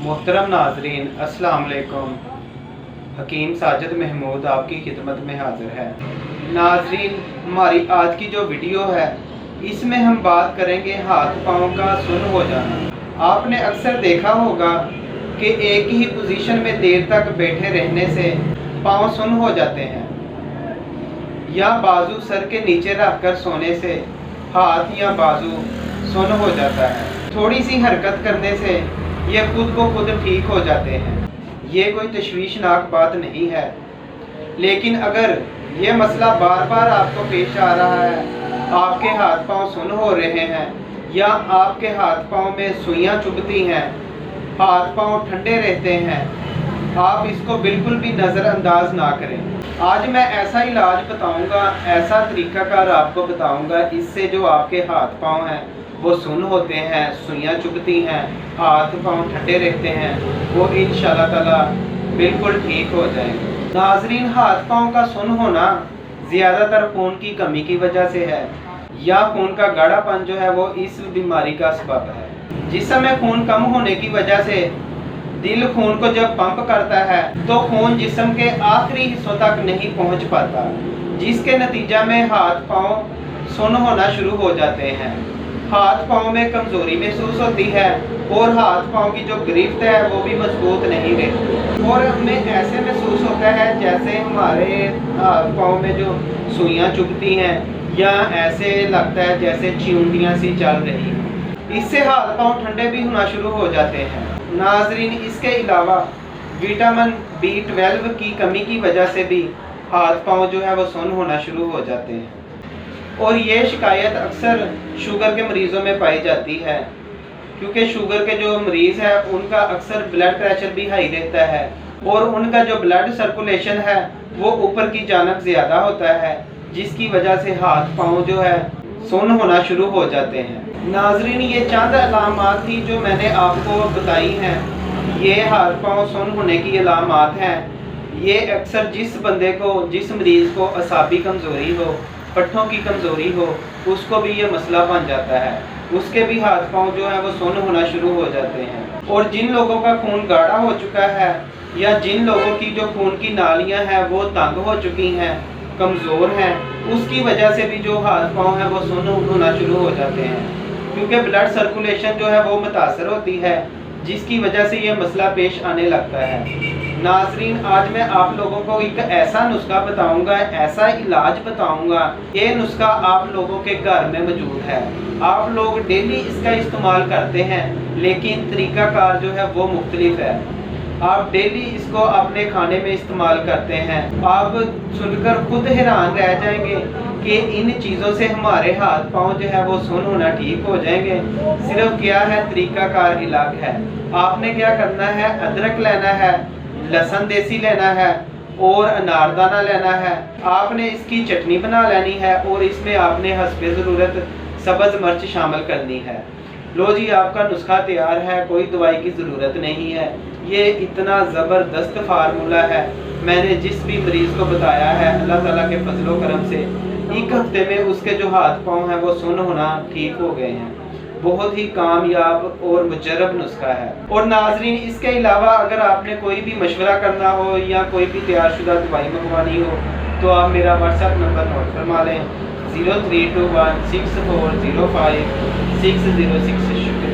मोहतरम नाजरीन, अस्सलाम वालेकुम। हकीम साजिद महमूद आपकी खिदमत में हाजिर है। नाजरीन, हमारी आज की जो वीडियो है इसमें हम बात करेंगे हाथ पाँव का सुन्न हो जाना। आपने अक्सर देखा होगा कि एक ही पोजीशन में देर तक बैठे रहने से पाँव सुन्न हो जाते हैं, या बाजू सर के नीचे रखकर सोने से हाथ या बाजू सुन्न हो जाता है। थोड़ी सी हरकत करने से ये खुद को खुद ठीक हो जाते हैं। ये कोई तशवीशनाक बात नहीं है, लेकिन अगर ये मसला बार बार आपको पेश आ रहा है, आपके हाथ पाँव सुन्न हो रहे हैं या आपके हाथ पाँव में सुइयां चुभती हैं, हाथ पाँव ठंडे रहते हैं, आप इसको बिल्कुल भी नज़रअंदाज ना करें। आज मैं ऐसा इलाज बताऊंगा, ऐसा तरीकाकार आपको बताऊंगा, इससे जो आपके हाथ पाँव हैं वो सुन्न होते हैं, सुइयां चुभती हैं, हाथ पाँव ठंडे रहते हैं, वो इंशाअल्लाह ताला बिल्कुल ठीक हो जाएंगे। नाजरीन, हाथ पाँव का सुन्न होना ज़्यादातर खून की कमी की वजह से है, या खून का गाढ़ापन जो है वो इस बीमारी का सबब है। जिस समय खून कम होने की वजह से दिल खून को जब पंप करता है तो खून जिस्म के आखिरी हिस्सों तक नहीं पहुंच पाता, जिसके नतीजा में हाथ पाँव सुन्न होना शुरू हो जाते हैं। हाथ पाँव में कमजोरी महसूस होती है और हाथ पाँव की जो गिरफ्त है वो भी मजबूत नहीं रहती, और हमें ऐसे महसूस होता है जैसे हमारे हाथ पाँव में जो सुइयां चुभती हैं, या ऐसे लगता है जैसे चिमटियाँ सी चल रही हैं। इससे हाथ पाँव ठंडे भी होना शुरू हो जाते हैं। नाजरीन, इसके अलावा विटामिन B12 की कमी की वजह से भी हाथ पाँव जो है वो सुन्न होना शुरू हो जाते हैं, और ये शिकायत अक्सर शुगर के मरीज़ों में पाई जाती है, क्योंकि शुगर के जो मरीज़ है उनका अक्सर ब्लड प्रेशर भी हाई रहता है और उनका जो ब्लड सर्कुलेशन है वो ऊपर की जानब ज़्यादा होता है, जिसकी वजह से हाथ पाँव जो है सुन्न होना शुरू हो जाते हैं। नाजरीन, ये चंद अलामात थी जो मैंने आपको बताई हैं। ये हाथ पाँव सुन्न होने की अलामात हैं। ये अक्सर जिस बंदे को, जिस मरीज़ को असाबी कमज़ोरी हो, पट्ठों की कमज़ोरी हो, उसको भी ये मसला बन जाता है, उसके भी हाथ पाँव जो है वो सुन्न होना शुरू हो जाते हैं। और जिन लोगों का खून गाढ़ा हो चुका है, या जिन लोगों की जो खून की नालियाँ हैं वो तंग हो चुकी हैं, कमज़ोर हैं, उसकी वजह से भी जो हाथ पाँव है वो सुन्न होना शुरू हो जाते हैं, क्योंकि ब्लड सर्कुलेशन जो है वो मुतासर होती है, जिसकी वजह से ये मसला पेश आने लगता है। नाजरीन, आज मैं आप लोगों को एक ऐसा नुस्खा बताऊंगा, ऐसा इलाज बताऊंगा, ये नुस्खा आप लोगों के घर में मौजूद है, आप लोग डेली इसका इस्तेमाल करते हैं, लेकिन तरीकाकार जो है वो मुख्तलिफ है। आप डेली इसको अपने खाने में इस्तेमाल करते हैं, आप सुनकर खुद हैरान रह जाएंगे कि इन चीज़ों से हमारे हाथ पाँव जो है वो सुन्न होना ठीक हो जाएंगे। सिर्फ क्या है, तरीकाकार इलाज है। आपने क्या करना है, अदरक लेना है, लहसुन देसी लेना है और अनारदाना लेना है। आपने इसकी चटनी बना लेनी है और इसमें आपने हस्बे ज़रूरत सब्ज़ मिर्च शामिल करनी है। लो जी, आपका नुस्खा तैयार है, कोई दवाई की ज़रूरत नहीं है। ये इतना ज़बरदस्त फार्मूला है, मैंने जिस भी मरीज़ को बताया है, अल्लाह ताला के फजलो करम से एक हफ्ते में उसके जो हाथ पाँव हैं वो सुन्न होना ठीक हो गए हैं। बहुत ही कामयाब और मुजरब नुस्खा है। और नाजरीन, इसके अलावा अगर आपने कोई भी मशवरा करना हो या कोई भी तैयारशुदा दवाई मंगवानी हो तो आप मेरा व्हाट्सएप नंबर नोट फरमा लें, 0321 6405 606। शुक्रिया।